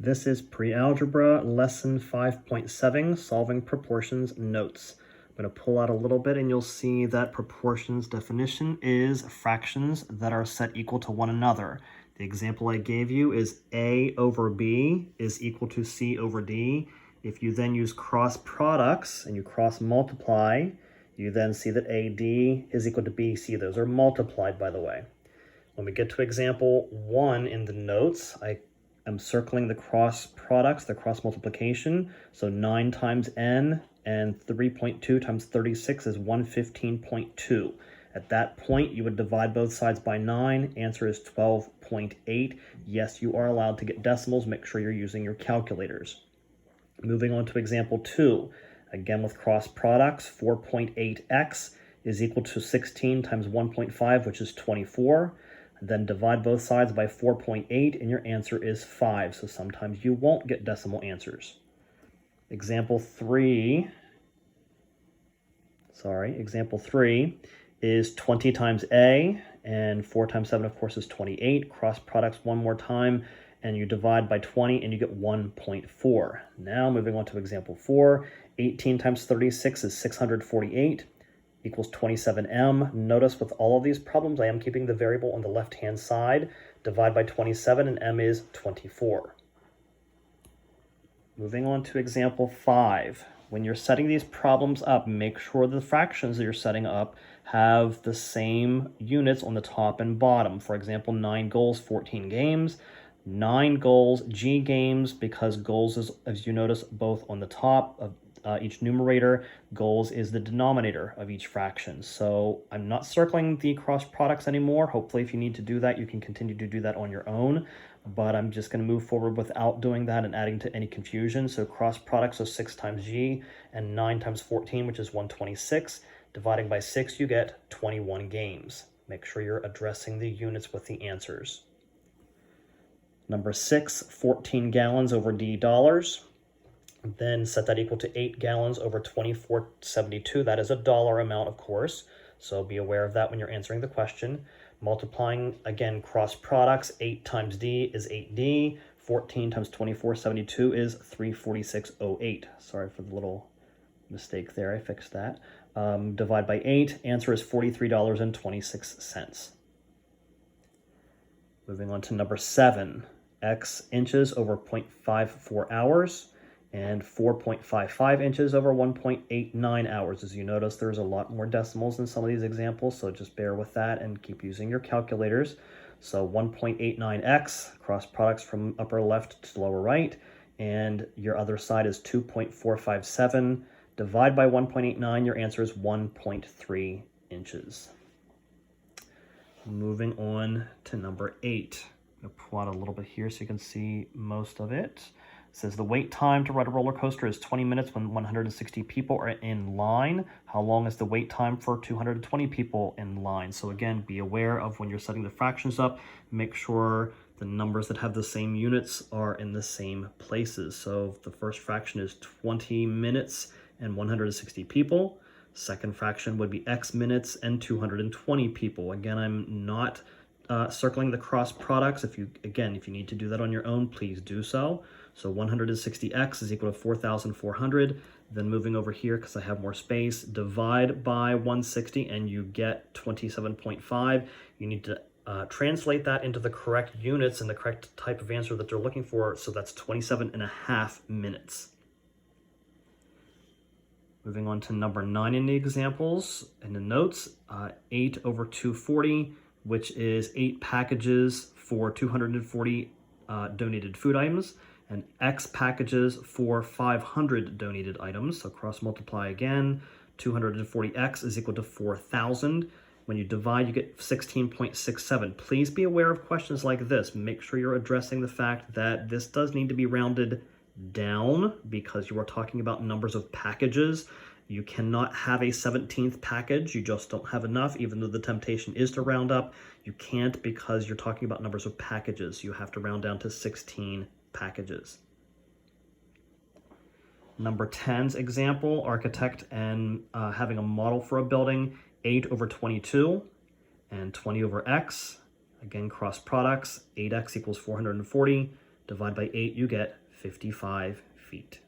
This is Pre-Algebra Lesson 5.7, Solving Proportions Notes. I'm going to pull out a little bit and you'll see that proportions definition is fractions that are set equal to one another. The example I gave you is A over B is equal to C over D. If you then use cross products and you cross multiply, you then see that AD is equal to BC. Those are multiplied, by the way. When we get to example 1 in the notes, I'm circling the cross products, the cross multiplication. So 9 times n and 3.2 times 36 is 115.2. At that point, you would divide both sides by 9. Answer is 12.8. Yes, you are allowed to get decimals. Make sure you're using your calculators. Moving on to example 2. Again with cross products, 4.8x is equal to 16 times 1.5, which is 24. Then divide both sides by 4.8 and your answer is 5. So sometimes you won't get decimal answers. Example 3 is 20 times A, and 4 times 7, of course, is 28. Cross products one more time, and you divide by 20 and you get 1.4. Now moving on to example 4, 18 times 36 is 648. Equals 27m. Notice with all of these problems, I am keeping the variable on the left-hand side. Divide by 27 and m is 24. Moving on to example 5. When you're setting these problems up, make sure the fractions that you're setting up have the same units on the top and bottom. For example, 9 goals, 14 games. 9 goals, G games, because goals is, as you notice, both on the top of each numerator. Goals is the denominator of each fraction. So I'm not circling the cross products anymore. Hopefully if you need to do that, you can continue to do that on your own. But I'm just going to move forward without doing that and adding to any confusion. So cross products are 6 times G and 9 times 14, which is 126. Dividing by 6, you get 21 games. Make sure you're addressing the units with the answers. Number 6, 14 gallons over D dollars. Then set that equal to 8 gallons over 24.72. That is a dollar amount, of course. So be aware of that when you're answering the question. Multiplying, again, cross products, 8 times D is 8D. 14 times 24.72 is 346.08. Sorry for the little mistake there. I fixed that. Divide by 8. Answer is $43.26. Moving on to number 7. X inches over 0.54 hours. And 4.55 inches over 1.89 hours. As you notice, there's a lot more decimals in some of these examples, so just bear with that and keep using your calculators. So 1.89x, cross products from upper left to lower right, and your other side is 2.457. Divide by 1.89, your answer is 1.3 inches. Moving on to number 8. I'm going to pull out a little bit here so you can see most of it. It says the wait time to ride a roller coaster is 20 minutes when 160 people are in line. How long is the wait time for 220 people in line? So again, be aware of when you're setting the fractions up, make sure the numbers that have the same units are in the same places. So the first fraction is 20 minutes and 160 people. Second fraction would be X minutes and 220 people. Again, I'm not circling the cross products. If you need to do that on your own, please do so. So 160x is equal to 4,400. Then moving over here, because I have more space, divide by 160 and you get 27.5. You need to translate that into the correct units and the correct type of answer that they're looking for. So that's 27.5 minutes. Moving on to number 9 in the examples and the notes, 8 over 240, which is 8 packages for 240 donated food items, and X packages for 500 donated items. So cross multiply again. 240X is equal to 4,000. When you divide, you get 16.67. Please be aware of questions like this. Make sure you're addressing the fact that this does need to be rounded down because you are talking about numbers of packages. You cannot have a 17th package. You just don't have enough, even though the temptation is to round up. You can't because you're talking about numbers of packages. You have to round down to 16 packages. Number 10's example, architect and having a model for a building, 8 over 22 and 20 over x. Again, cross products, 8x equals 440. Divide by 8, you get 55 feet.